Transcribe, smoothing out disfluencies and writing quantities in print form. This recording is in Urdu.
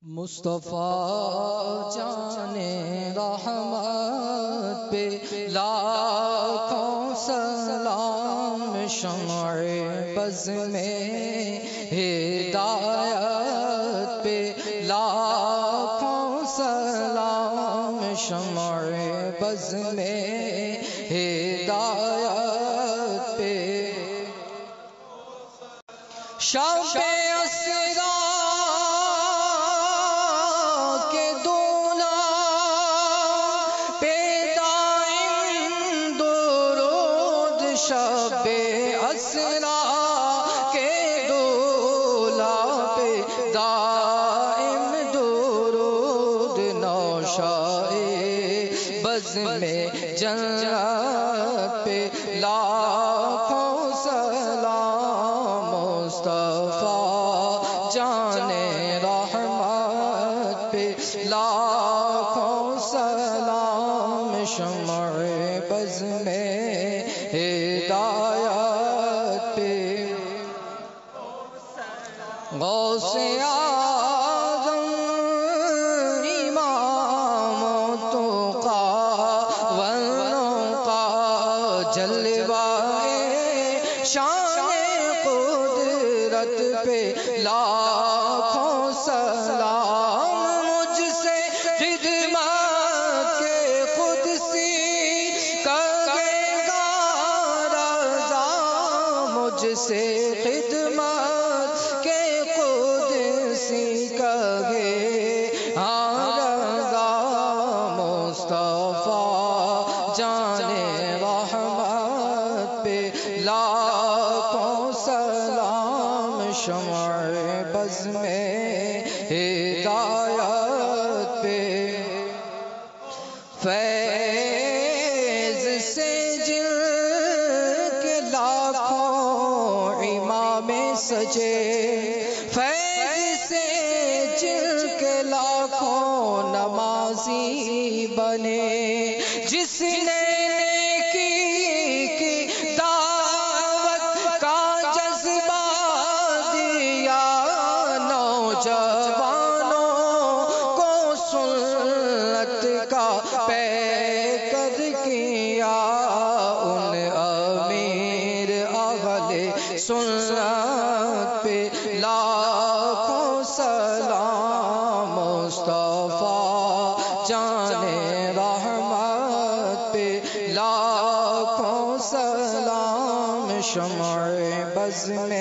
مصطفیٰ جان رحمت پہ لاکھوں سلام، شمع بز میں ہدایت پہ لاکھوں سلام، شمع بز میں ہدایت پہ شب اسرا کے دونا پہ دائم درود، شب اسرا کے دولا پہ دائم درود، نوشائے بز میں جنت پہ لاکھوں سلام، مصطفیٰ جان رحمت پہ لاکھوں سلام، شمع بز میں ہدایت پہ غوث اعظم امام تقی ورنوں کا جلوہ شان قدرت پہ لاکھوں سلام، مجھ سے خدمت کے قدسی کرے گا رضا، مجھ سے خدمت کے قدسی کرے رضا، مصطفیٰ جان رحمت پہ لاکھوں سلام، شمع بز میں ہدایت پہ فیض سے جن کے لاکھوں امام سجے، فیض سے جن کے لاکھوں نمازی بنے، جس نے نیکی کی دعوت کا جذبہ دیا، نوجوانوں کو سنت کا پیکر کیا، ان امیر اہل سنت پہ لاکھوں سلام، مصطفیٰ جان رحمت پہ لاکھوں سلام، شمع بز میں